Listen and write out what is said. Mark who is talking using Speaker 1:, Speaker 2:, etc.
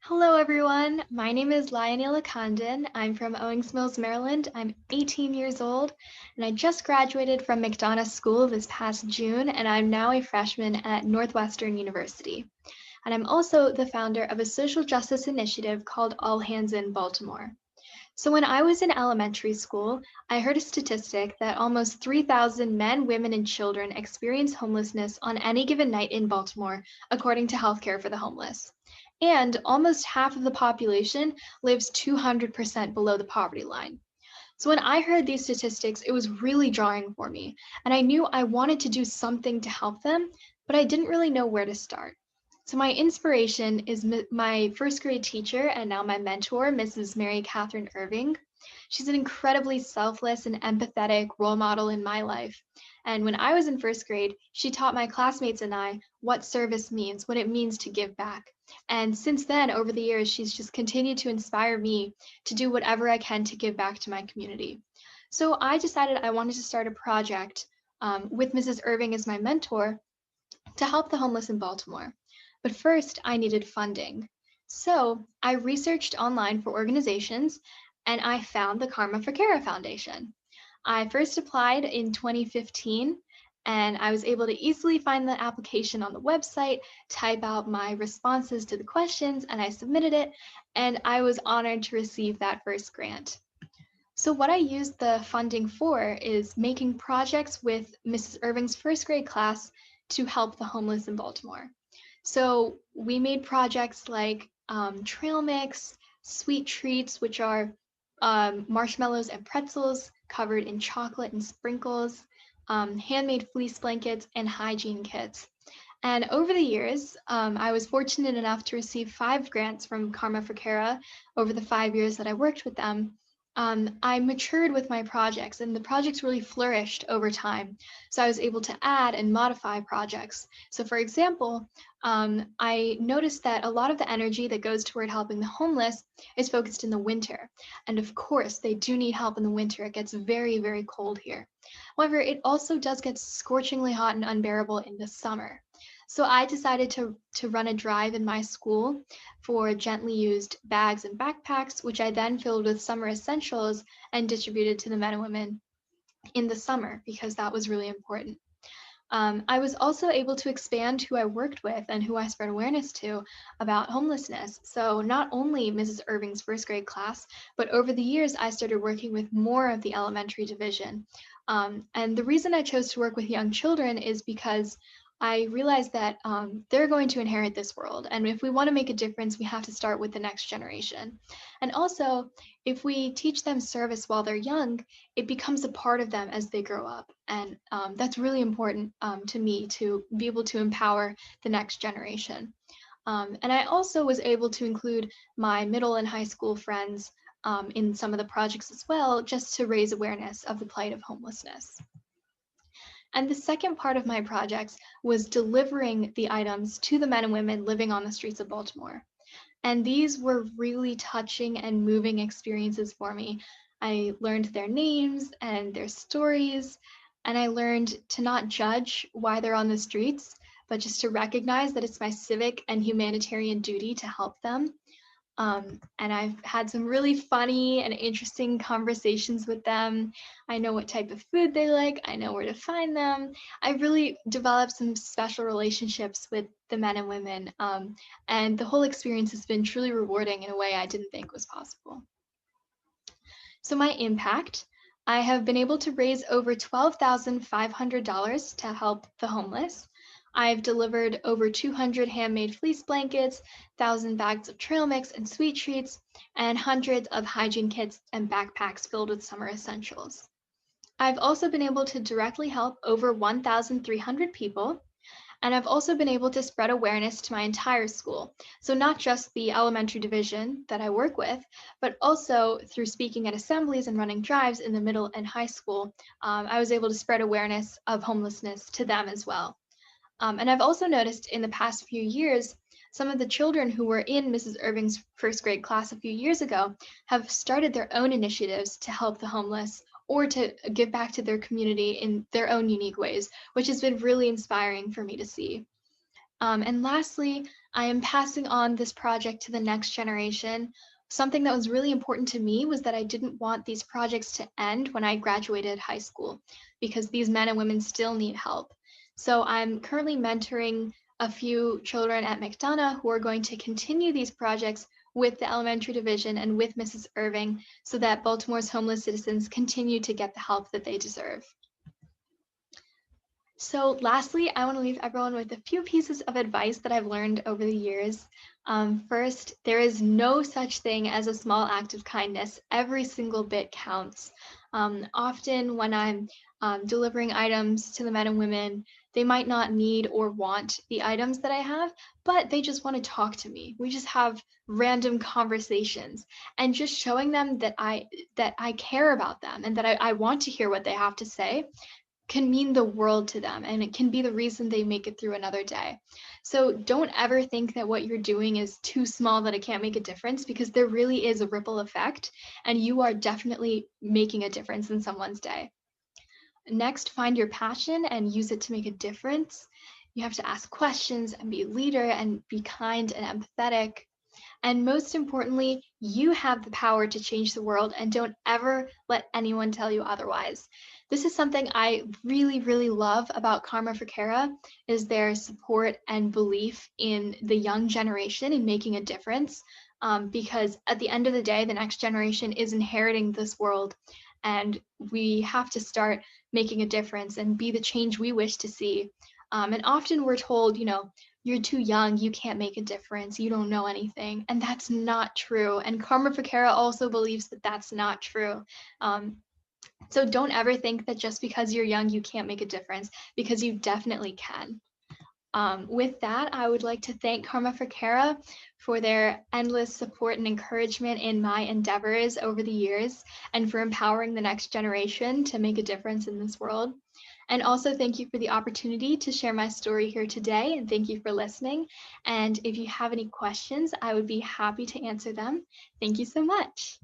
Speaker 1: Hello, everyone. My name is Laya. I'm from Owings Mills, Maryland. I'm 18 years old, and I just graduated from McDonough School this past June, and I'm now a freshman at Northwestern University. And I'm also the founder of a social justice initiative called All Hands in Baltimore. So when I was in elementary school, I heard a statistic that almost 3,000 men, women, and children experience homelessness on any given night in Baltimore, according to Healthcare for the Homeless. And almost half of the population lives 200% below the poverty line. So when I heard these statistics, it was really jarring for me. And I knew I wanted to do something to help them, but I didn't really know where to start. So my inspiration is my first grade teacher and now my mentor, Mrs. Mary Catherine Irving. She's an incredibly selfless and empathetic role model in my life. And when I was in first grade, she taught my classmates and I what service means, what it means to give back. And since then, over the years, she's just continued to inspire me to do whatever I can to give back to my community. So I decided I wanted to start a project with Mrs. Irving as my mentor to help the homeless in Baltimore. But first, I needed funding. So I researched online for organizations and I found the Karma for Cara Foundation. I first applied in 2015 and I was able to easily find the application on the website, type out my responses to the questions, and I submitted it. And I was honored to receive that first grant. So, what I used the funding for is making projects with Mrs. Irving's first grade class to help the homeless in Baltimore. So, we made projects like trail mix, sweet treats, which are marshmallows and pretzels covered in chocolate and sprinkles, handmade fleece blankets, and hygiene kits. And over the years, I was fortunate enough to receive 5 grants from Karma for Cara over the 5 years that I worked with them. I matured with my projects, and the projects really flourished over time. So I was able to add and modify projects. So, for example, I noticed that a lot of the energy that goes toward helping the homeless is focused in the winter. And of course, they do need help in the winter. It gets very, very cold here. However, it also does get scorchingly hot and unbearable in the summer. So I decided to run a drive in my school for gently used bags and backpacks, which I then filled with summer essentials and distributed to the men and women in the summer because that was really important. I was also able to expand who I worked with and who I spread awareness to about homelessness. So, not only Mrs. Irving's first grade class, but over the years, I started working with more of the elementary division. And the reason I chose to work with young children is because I realized that they're going to inherit this world. And if we want to make a difference, we have to start with the next generation. And also, if we teach them service while they're young, it becomes a part of them as they grow up. And that's really important to me to be able to empower the next generation. And I also was able to include my middle and high school friends in some of the projects as well, just to raise awareness of the plight of homelessness. And the second part of my projects was delivering the items to the men and women living on the streets of Baltimore. And these were really touching and moving experiences for me. I learned their names and their stories, and I learned to not judge why they're on the streets, but just to recognize that it's my civic and humanitarian duty to help them. And I've had some really funny and interesting conversations with them. I know what type of food they like, I know where to find them. I've really developed some special relationships with the men and women. And the whole experience has been truly rewarding in a way I didn't think was possible. So, my impact, I have been able to raise over $12,500 to help the homeless. I've delivered over 200 handmade fleece blankets, 1,000 bags of trail mix and sweet treats, and hundreds of hygiene kits and backpacks filled with summer essentials. I've also been able to directly help over 1,300 people, and I've also been able to spread awareness to my entire school. So, not just the elementary division that I work with, but also through speaking at assemblies and running drives in the middle and high school, I was able to spread awareness of homelessness to them as well. And I've also noticed in the past few years, some of the children who were in Mrs. Irving's first grade class a few years ago have started their own initiatives to help the homeless or to give back to their community in their own unique ways, which has been really inspiring for me to see. And lastly, I am passing on this project to the next generation. Something that was really important to me was that I didn't want these projects to end when I graduated high school because these men and women still need help. So I'm currently mentoring a few children at McDonough who are going to continue these projects with the elementary division and with Mrs. Irving so that Baltimore's homeless citizens continue to get the help that they deserve. So lastly, I want to leave everyone with a few pieces of advice that I've learned over the years. First, there is no such thing as a small act of kindness. Every single bit counts. Often when I'm delivering items to the men and women, they might not need or want the items that I have, but they just want to talk to me. We just have random conversations, and just showing them that I care about them and that I want to hear what they have to say can mean the world to them, and it can be the reason they make it through another day. So don't ever think that what you're doing is too small that it can't make a difference, because there really is a ripple effect and you are definitely making a difference in someone's day. Next, find your passion and use it to make a difference. You have to ask questions and be a leader and be kind and empathetic. And most importantly, you have the power to change the world, and don't ever let anyone tell you otherwise. This is something I really, really love about Karma for Cara, is their support and belief in the young generation in making a difference. Because at the end of the day, the next generation is inheriting this world, and we have to start making a difference and be the change we wish to see. And often we're told, you're too young, you can't make a difference, you don't know anything. And that's not true. And Karma for Cara also believes that that's not true. So don't ever think that just because you're young, you can't make a difference, because you definitely can. With that, I would like to thank Karma for Cara for their endless support and encouragement in my endeavors over the years, and for empowering the next generation to make a difference in this world. And also thank you for the opportunity to share my story here today, and thank you for listening. And if you have any questions, I would be happy to answer them. Thank you so much.